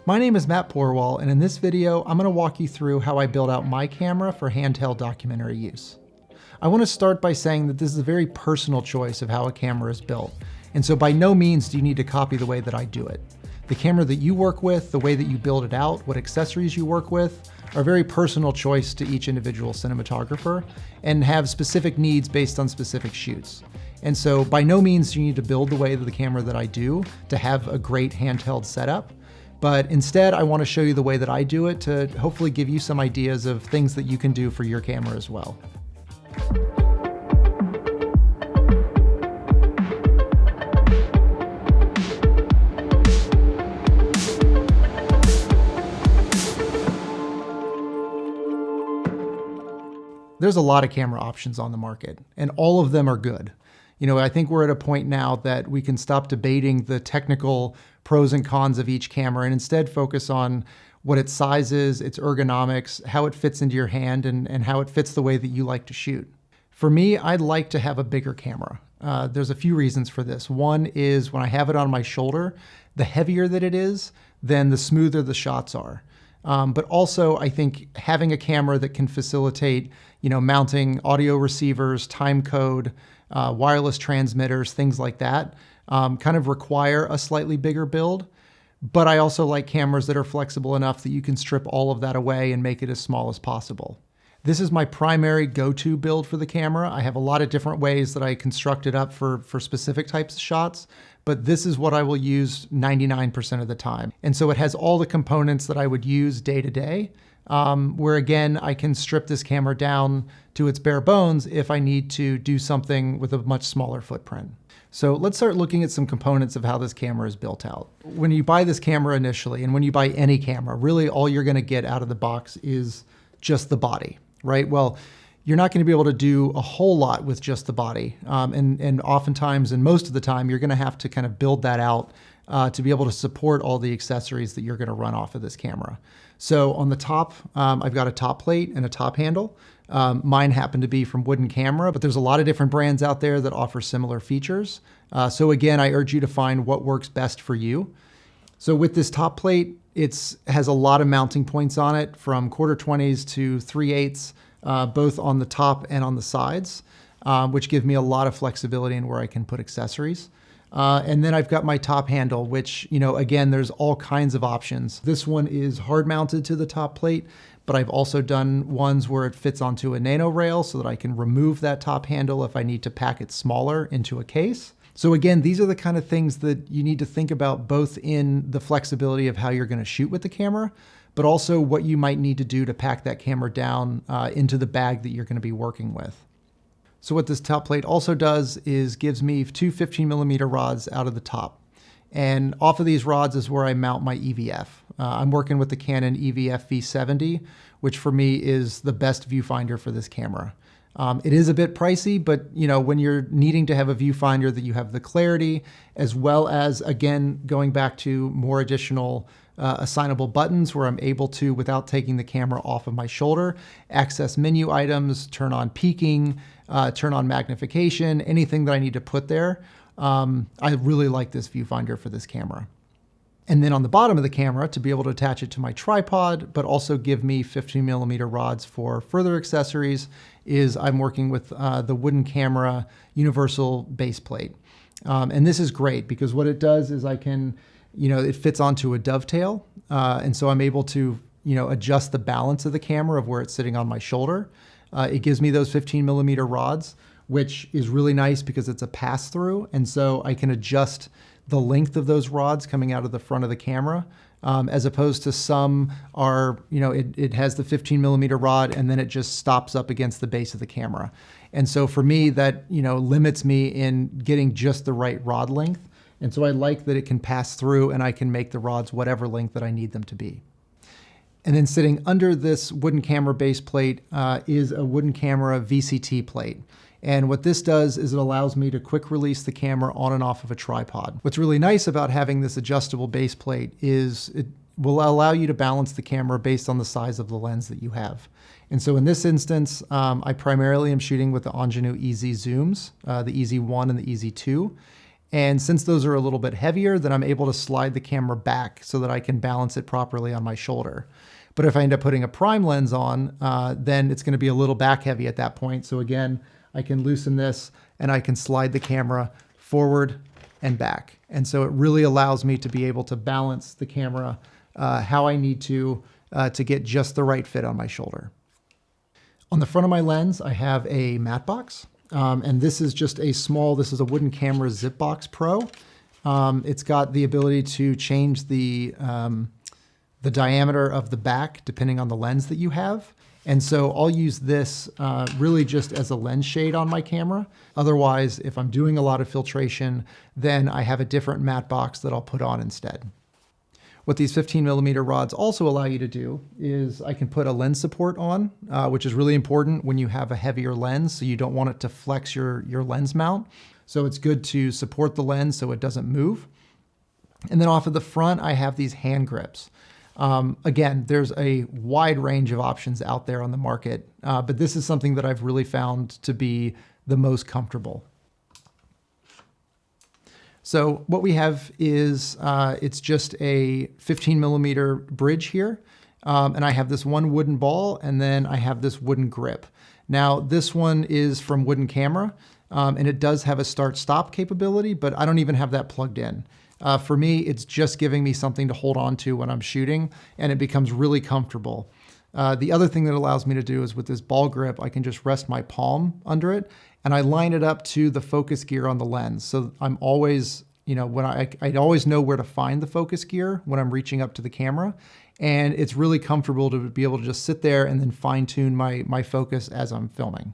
My name is Matt Porwall, and in this video, I'm going to walk you through how I build out my camera for handheld documentary use. I want to start by saying that this is a very personal choice of how a camera is built, and so by no means do you need to copy the way that I do it. The camera that you work with, the way that you build it out, what accessories you work with, are a very personal choice to each individual cinematographer and have specific needs based on specific shoots. And so by no means do you need to build the way that the camera that I do to have a great handheld setup. But instead, I want to show you the way that I do it to hopefully give you some ideas of things that you can do for your camera as well. There's a lot of camera options on the market, and all of them are good. I think we're at a point now that we can stop debating the technical pros and cons of each camera and instead focus on what its size is, its ergonomics, how it fits into your hand, and how it fits the way that you like to shoot. For me, I'd like to have a bigger camera. There's a few reasons for this. One is when I have it on my shoulder, the heavier that it is, then the smoother the shots are. But also, I think having a camera that can facilitate, mounting audio receivers, time code, wireless transmitters, things like that, kind of require a slightly bigger build. But I also like cameras that are flexible enough that you can strip all of that away and make it as small as possible. This is my primary go-to build for the camera. I have a lot of different ways that I construct it up for specific types of shots, but this is what I will use 99% of the time. And so it has all the components that I would use day to day, where again, I can strip this camera down to its bare bones if I need to do something with a much smaller footprint. So let's start looking at some components of how this camera is built out. When you buy this camera initially, and when you buy any camera, really all you're gonna get out of the box is just the body, right? Well, you're not going to be able to do a whole lot with just the body. And oftentimes, and most of the time, you're going to have to kind of build that out to be able to support all the accessories that you're going to run off of this camera. So on the top, I've got a top plate and a top handle. Mine happen to be from Wooden Camera, but there's a lot of different brands out there that offer similar features. So again, I urge you to find what works best for you. So with this top plate, it has a lot of mounting points on it, from 1/4-20s to 3/8, both on the top and on the sides, which give me a lot of flexibility in where I can put accessories. And then I've got my top handle, which, again, there's all kinds of options. This one is hard mounted to the top plate, but I've also done ones where it fits onto a nano rail so that I can remove that top handle if I need to pack it smaller into a case. So again, these are the kind of things that you need to think about, both in the flexibility of how you're going to shoot with the camera, but also what you might need to do to pack that camera down into the bag that you're going to be working with. So what this top plate also does is gives me two 15mm rods out of the top. And off of these rods is where I mount my EVF. I'm working with the Canon EVF V70, which for me is the best viewfinder for this camera. It is a bit pricey, but when you're needing to have a viewfinder that you have the clarity, as well as, again, going back to more additional assignable buttons where I'm able to, without taking the camera off of my shoulder, access menu items, turn on peaking, turn on magnification, anything that I need to put there. I really like this viewfinder for this camera. And then on the bottom of the camera, to be able to attach it to my tripod, but also give me 15mm rods for further accessories, is I'm working with the Wooden Camera universal base plate. And this is great because what it does is I can, it fits onto a dovetail. And so I'm able to, adjust the balance of the camera of where it's sitting on my shoulder. It gives me those 15mm rods, which is really nice because it's a pass-through. And so I can adjust the length of those rods coming out of the front of the camera, as opposed to some are, it has the 15mm rod and then it just stops up against the base of the camera. And so for me, that, limits me in getting just the right rod length. And so I like that it can pass through and I can make the rods whatever length that I need them to be. And then sitting under this Wooden Camera base plate is a Wooden Camera VCT plate. And what this does is it allows me to quick release the camera on and off of a tripod. What's really nice about having this adjustable base plate is it will allow you to balance the camera based on the size of the lens that you have. And so in this instance, I primarily am shooting with the Angenieux EZ zooms, the EZ1 and the EZ2. And since those are a little bit heavier, then I'm able to slide the camera back so that I can balance it properly on my shoulder. But if I end up putting a prime lens on, then it's going to be a little back heavy at that point. So again, I can loosen this and I can slide the camera forward and back. And so it really allows me to be able to balance the camera how I need to get just the right fit on my shoulder. On the front of my lens, I have a Mattebox. And this is just this is a wooden camera Zipbox Pro. It's got the ability to change the diameter of the back depending on the lens that you have. And so I'll use this really just as a lens shade on my camera. Otherwise, if I'm doing a lot of filtration, then I have a different matte box that I'll put on instead. What these 15mm rods also allow you to do is I can put a lens support on, which is really important when you have a heavier lens, so you don't want it to flex your lens mount. So it's good to support the lens so it doesn't move. And then off of the front, I have these hand grips. Again, there's a wide range of options out there on the market, but this is something that I've really found to be the most comfortable. So what we have is, it's just a 15mm bridge here. And I have this one wooden ball and then I have this wooden grip. Now this one is from Wooden Camera and it does have a start-stop capability, but I don't even have that plugged in. For me, it's just giving me something to hold on to when I'm shooting and it becomes really comfortable. The other thing that allows me to do is with this ball grip, I can just rest my palm under it and I line it up to the focus gear on the lens. So I'm always, when I always know where to find the focus gear when I'm reaching up to the camera. And it's really comfortable to be able to just sit there and then fine tune my focus as I'm filming.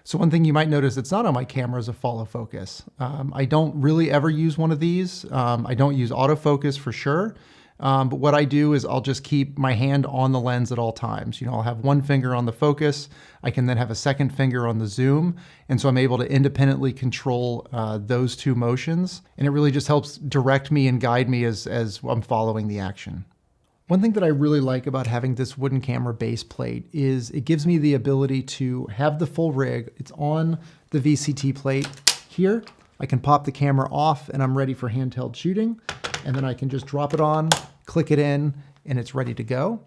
So one thing you might notice that's not on my camera is a follow focus. I don't really ever use one of these. I don't use autofocus for sure. But what I do is I'll just keep my hand on the lens at all times. I'll have one finger on the focus. I can then have a second finger on the zoom. And so I'm able to independently control those two motions. And it really just helps direct me and guide me as I'm following the action. One thing that I really like about having this wooden camera base plate is it gives me the ability to have the full rig. It's on the VCT plate here. I can pop the camera off and I'm ready for handheld shooting. And then I can just drop it on, click it in, and it's ready to go.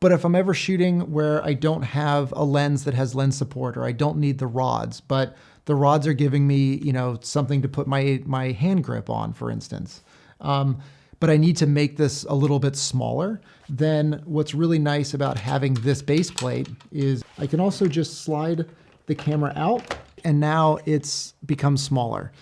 But if I'm ever shooting where I don't have a lens that has lens support or I don't need the rods, but the rods are giving me, something to put my hand grip on, for instance. But I need to make this a little bit smaller, then what's really nice about having this base plate is I can also just slide the camera out and now it's become smaller.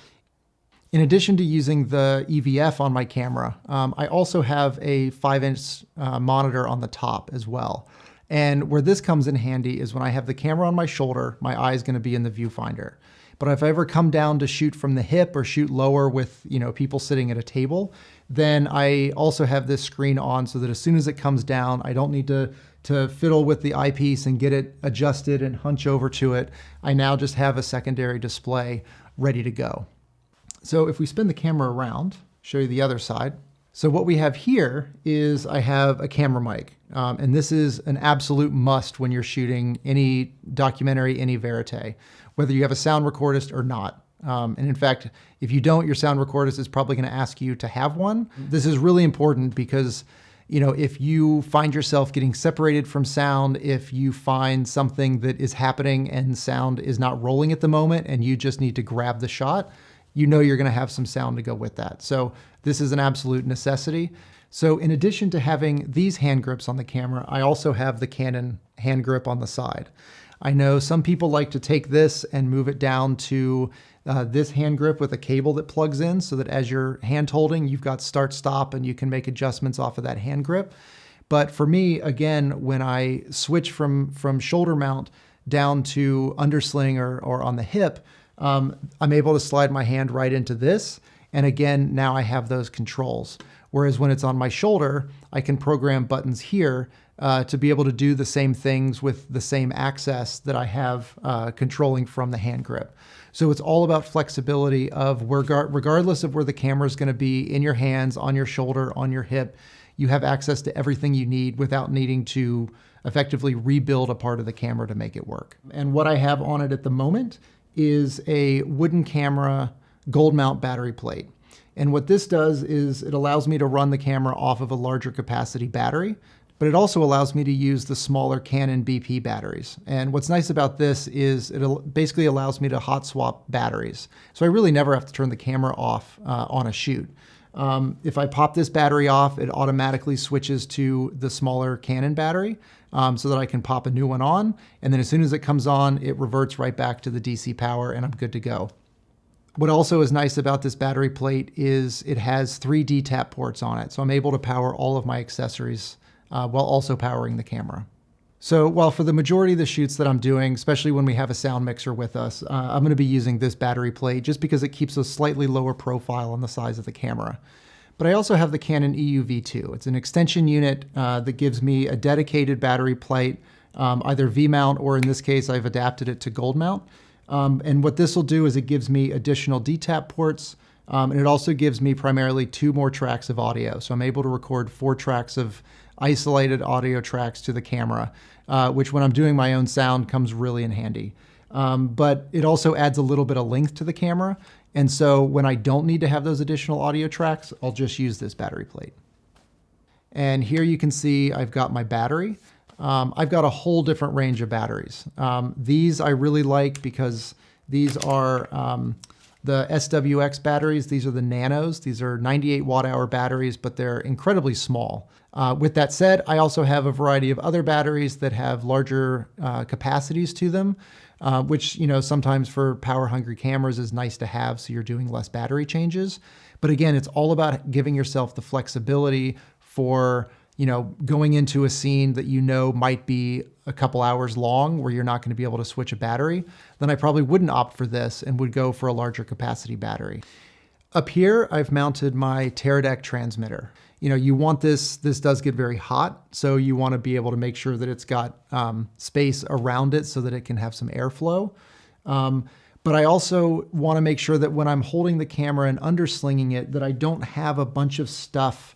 In addition to using the EVF on my camera, I also have a 5-inch monitor on the top as well. And where this comes in handy is when I have the camera on my shoulder, my eye is going to be in the viewfinder. But if I ever come down to shoot from the hip or shoot lower with people sitting at a table, then I also have this screen on so that as soon as it comes down, I don't need to fiddle with the eyepiece and get it adjusted and hunch over to it. I now just have a secondary display ready to go. So if we spin the camera around, show you the other side. So what we have here is I have a camera mic. And this is an absolute must when you're shooting any documentary, any verite, whether you have a sound recordist or not. And in fact, if you don't, your sound recordist is probably going to ask you to have one. This is really important because if you find yourself getting separated from sound, if you find something that is happening and sound is not rolling at the moment and you just need to grab the shot, you're going to have some sound to go with that. So this is an absolute necessity. So in addition to having these hand grips on the camera, I also have the Canon hand grip on the side. I know some people like to take this and move it down to this hand grip with a cable that plugs in so that as you're hand holding, you've got start stop and you can make adjustments off of that hand grip. But for me, again, when I switch from shoulder mount down to undersling or on the hip, I'm able to slide my hand right into this. And again, now I have those controls. Whereas when it's on my shoulder, I can program buttons here to be able to do the same things with the same access that I have controlling from the hand grip. So it's all about flexibility of regardless of where the camera is going to be, in your hands, on your shoulder, on your hip, you have access to everything you need without needing to effectively rebuild a part of the camera to make it work. And what I have on it at the moment is a Wooden Camera gold mount battery plate. And what this does is it allows me to run the camera off of a larger capacity battery, but it also allows me to use the smaller Canon BP batteries. And what's nice about this is it basically allows me to hot swap batteries. So I really never have to turn the camera off on a shoot. If I pop this battery off, it automatically switches to the smaller Canon battery so that I can pop a new one on. And then as soon as it comes on, it reverts right back to the DC power and I'm good to go. What also is nice about this battery plate is it has 3 DTAP ports on it. So I'm able to power all of my accessories while also powering the camera. So while for the majority of the shoots that I'm doing, especially when we have a sound mixer with us, I'm going to be using this battery plate just because it keeps a slightly lower profile on the size of the camera. But I also have the Canon EUV2. It's an extension unit that gives me a dedicated battery plate, either V-mount or in this case, I've adapted it to gold mount. And what this will do is it gives me additional DTAP ports, and it also gives me primarily 2 more tracks of audio. So I'm able to record 4 tracks of isolated audio tracks to the camera, which when I'm doing my own sound comes really in handy. But it also adds a little bit of length to the camera. And so when I don't need to have those additional audio tracks, I'll just use this battery plate. And here you can see I've got my battery. I've got a whole different range of batteries. These I really like because these are the SWX batteries. These are the nanos. These are 98 watt-hour batteries, but they're incredibly small. With that said, I also have a variety of other batteries that have larger capacities to them, which, you know, sometimes for power-hungry cameras is nice to have, so you're doing less battery changes. But again, it's all about giving yourself the flexibility for, you know, going into a scene that you know might be a couple hours long where you're not going to be able to switch a battery. Then I probably wouldn't opt for this and would go for a larger capacity battery. Up here, I've mounted my Teradek Transmitter. You know, you want this does get very hot, so you want to be able to make sure that it's got space around it so that it can have some airflow. But I also want to make sure that when I'm holding the camera and underslinging it, that I don't have a bunch of stuff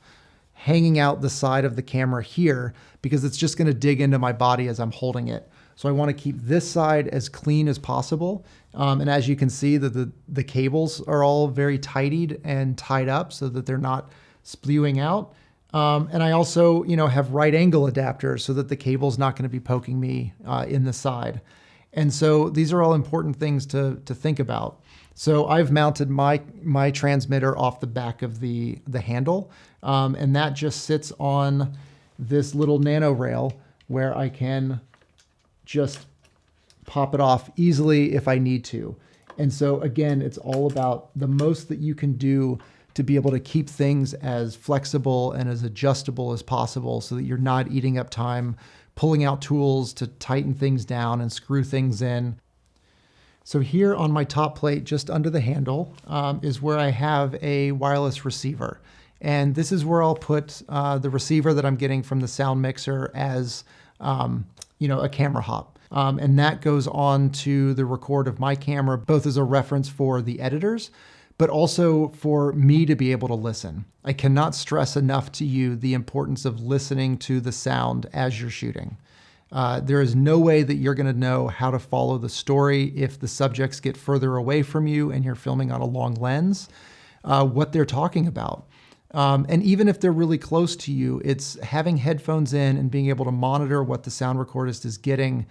hanging out the side of the camera here, because it's just going to dig into my body as I'm holding it. So I want to keep this side as clean as possible. And as you can see, the cables are all very tidied and tied up so that they're not spewing out. And I also, you know, have right angle adapters so that the cable's not going to be poking me in the side. And so these are all important things to think about. So I've mounted my transmitter off the back of the handle, and that just sits on this little nano rail where I can just pop it off easily if I need to. And so again, it's all about the most that you can do to be able to keep things as flexible and as adjustable as possible so that you're not eating up time pulling out tools to tighten things down and screw things in. So here on my top plate, just under the handle, is where I have a wireless receiver. And this is where I'll put the receiver that I'm getting from the sound mixer as you know, a camera hop. And that goes on to the record of my camera, both as a reference for the editors, but also for me to be able to listen. I cannot stress enough to you the importance of listening to the sound as you're shooting. There is no way that you're going to know how to follow the story if the subjects get further away from you and you're filming on a long lens, what they're talking about. And even if they're really close to you, it's having headphones in and being able to monitor what the sound recordist is getting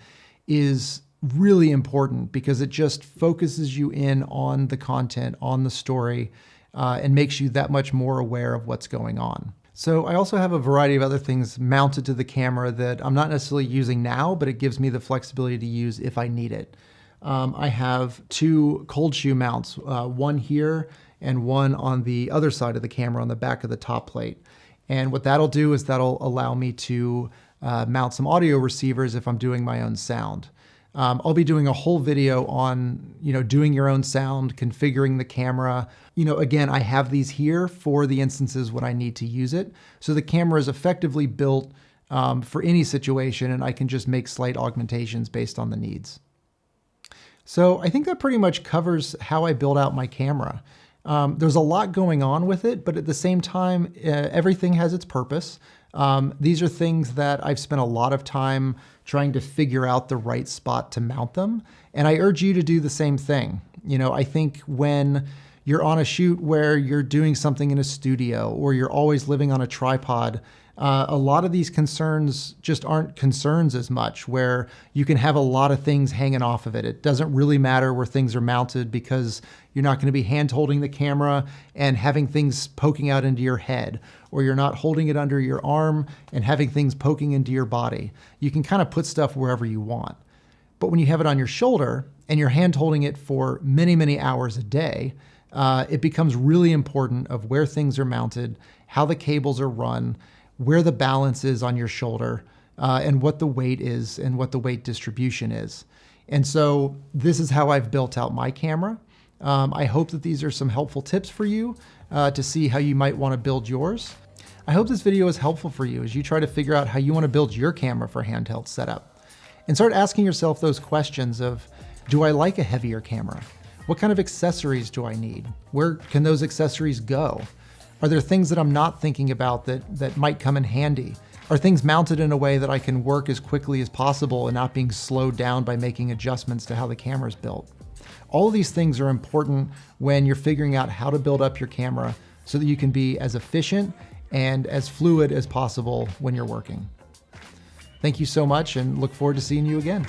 is really important, because it just focuses you in on the content, on the story, and makes you that much more aware of what's going on. So I also have a variety of other things mounted to the camera that I'm not necessarily using now, but it gives me the flexibility to use if I need it. I have 2 cold shoe mounts, one here and one on the other side of the camera on the back of the top plate. And what that'll do is that'll allow me to mount some audio receivers if I'm doing my own sound. I'll be doing a whole video on, you know, doing your own sound, configuring the camera. You know, again, I have these here for the instances when I need to use it. So the camera is effectively built for any situation, and I can just make slight augmentations based on the needs. So I think that pretty much covers how I build out my camera. There's a lot going on with it, but at the same time, everything has its purpose. These are things that I've spent a lot of time trying to figure out the right spot to mount them. And I urge you to do the same thing. You know, I think when you're on a shoot where you're doing something in a studio or you're always living on a tripod, a lot of these concerns just aren't concerns as much, where you can have a lot of things hanging off of it. It doesn't really matter where things are mounted because you're not going to be hand holding the camera and having things poking out into your head, or you're not holding it under your arm and having things poking into your body. You can kind of put stuff wherever you want. But when you have it on your shoulder and you're hand holding it for many, many hours a day, it becomes really important of where things are mounted, how the cables are run, where the balance is on your shoulder, and what the weight is and what the weight distribution is. And so this is how I've built out my camera. I hope that these are some helpful tips for you to see how you might want to build yours. I hope this video is helpful for you as you try to figure out how you want to build your camera for handheld setup. And start asking yourself those questions of, do I like a heavier camera? What kind of accessories do I need? Where can those accessories go? Are there things that I'm not thinking about that might come in handy? Are things mounted in a way that I can work as quickly as possible and not being slowed down by making adjustments to how the camera is built? All of these things are important when you're figuring out how to build up your camera so that you can be as efficient and as fluid as possible when you're working. Thank you so much and look forward to seeing you again.